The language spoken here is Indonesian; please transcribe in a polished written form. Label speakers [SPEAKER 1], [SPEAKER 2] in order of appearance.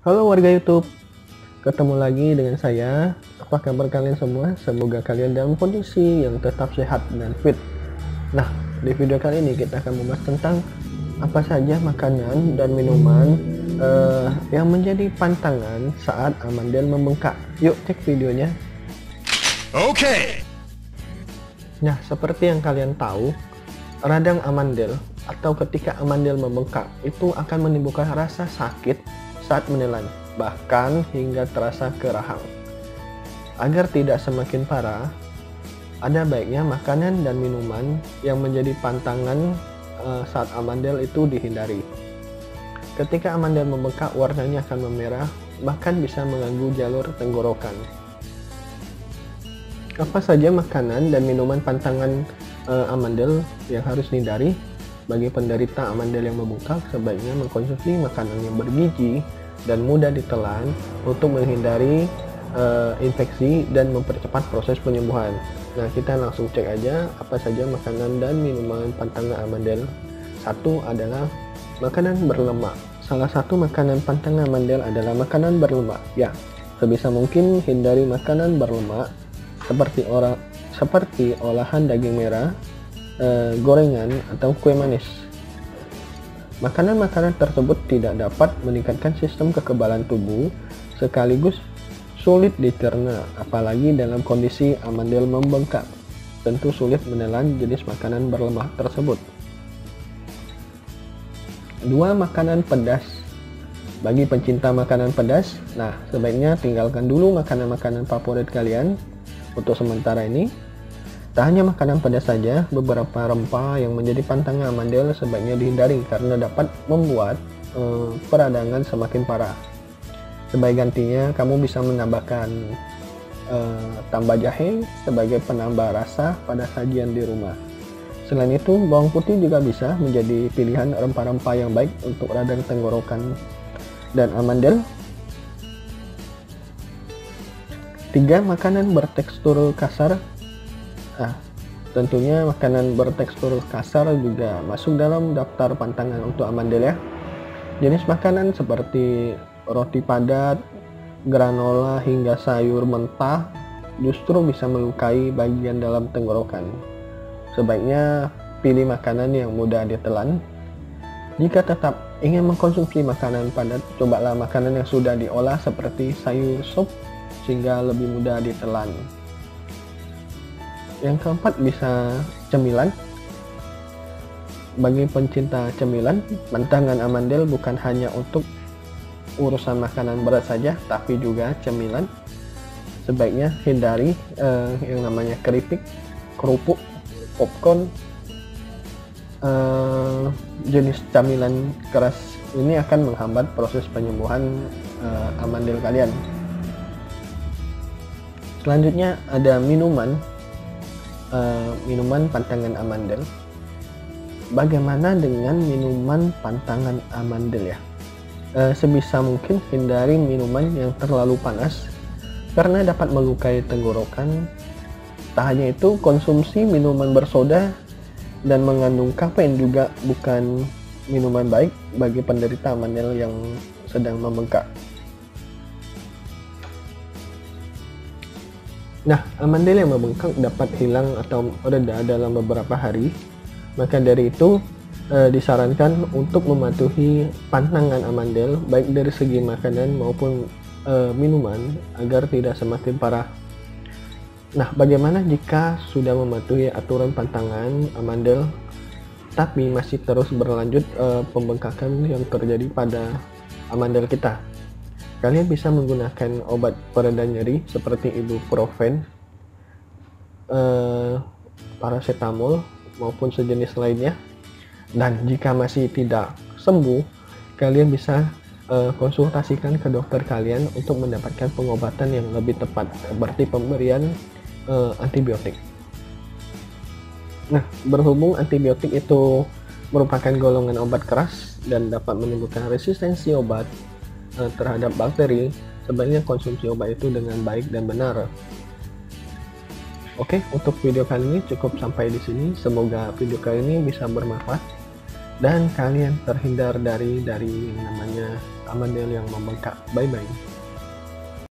[SPEAKER 1] Halo warga YouTube, ketemu lagi dengan saya. Apa kabar kalian semua? Semoga kalian dalam kondisi yang tetap sehat dan fit. Nah, di video kali ini kita akan membahas tentang apa saja makanan dan minuman yang menjadi pantangan saat amandel membengkak. Yuk cek videonya.
[SPEAKER 2] Okay.
[SPEAKER 1] Nah, seperti yang kalian tahu, radang amandel atau ketika amandel membengkak itu akan menimbulkan rasa sakit saat menelan, bahkan hingga terasa ke rahang. Agar tidak semakin parah, ada baiknya makanan dan minuman yang menjadi pantangan saat amandel itu dihindari. Ketika amandel membengkak, warnanya akan memerah, bahkan bisa mengganggu jalur tenggorokan. Apa saja makanan dan minuman pantangan amandel yang harus dihindari? Bagi penderita amandel yang membengkak, sebaiknya mengkonsumsi makanan yang bergizi dan mudah ditelan untuk menghindari infeksi dan mempercepat proses penyembuhan. Nah, kita langsung cek aja apa saja makanan dan minuman pantangan amandel. Satu adalah makanan berlemak. Salah satu makanan pantangan amandel adalah makanan berlemak. Ya, sebisa mungkin hindari makanan berlemak seperti olahan daging merah, gorengan, atau kue manis. Makanan-makanan tersebut tidak dapat meningkatkan sistem kekebalan tubuh, sekaligus sulit dicerna, apalagi dalam kondisi amandel membengkak. Tentu sulit menelan jenis makanan berlemak tersebut. 2. Makanan pedas. Bagi pencinta makanan pedas, nah sebaiknya tinggalkan dulu makanan-makanan favorit kalian untuk sementara ini. Tak hanya makanan pedas saja, beberapa rempah yang menjadi pantangan amandel sebaiknya dihindari karena dapat membuat peradangan semakin parah. Sebagai gantinya, kamu bisa menambahkan tambah jahe sebagai penambah rasa pada sajian di rumah. Selain itu, bawang putih juga bisa menjadi pilihan rempah-rempah yang baik untuk radang tenggorokan dan amandel. 3. Makanan bertekstur kasar. Tentunya makanan bertekstur kasar juga masuk dalam daftar pantangan untuk amandel ya. Jenis makanan seperti roti padat, granola, hingga sayur mentah justru bisa melukai bagian dalam tenggorokan. Sebaiknya pilih makanan yang mudah ditelan. Jika tetap ingin mengkonsumsi makanan padat, cobalah makanan yang sudah diolah seperti sayur sup sehingga lebih mudah ditelan. Yang keempat, bisa cemilan. Bagi pencinta cemilan, pantangan amandel bukan hanya untuk urusan makanan berat saja, tapi juga cemilan. Sebaiknya hindari yang namanya keripik, kerupuk, popcorn. Jenis camilan keras ini akan menghambat proses penyembuhan amandel kalian. Selanjutnya ada minuman pantangan amandel. Bagaimana dengan minuman pantangan amandel ya? Sebisa mungkin hindari minuman yang terlalu panas karena dapat melukai tenggorokan. Tak hanya itu, konsumsi minuman bersoda dan mengandung kafein juga bukan minuman baik bagi penderita amandel yang sedang membengkak. Nah, amandel yang membengkak dapat hilang atau reda dalam beberapa hari. Maka dari itu, disarankan untuk mematuhi pantangan amandel baik dari segi makanan maupun minuman agar tidak semakin parah. Nah, bagaimana jika sudah mematuhi aturan pantangan amandel tapi masih terus berlanjut pembengkakan yang terjadi pada amandel kita? Kalian bisa menggunakan obat pereda nyeri seperti ibuprofen, paracetamol, maupun sejenis lainnya. Dan jika masih tidak sembuh, kalian bisa konsultasikan ke dokter kalian untuk mendapatkan pengobatan yang lebih tepat, seperti pemberian antibiotik. Nah, berhubung antibiotik itu merupakan golongan obat keras dan dapat menimbulkan resistensi obat terhadap bakteri, sebaiknya konsumsi obat itu dengan baik dan benar. Oke, untuk video kali ini cukup sampai di sini. Semoga video kali ini bisa bermanfaat dan kalian terhindar dari yang namanya amandel yang membengkak. Bye bye.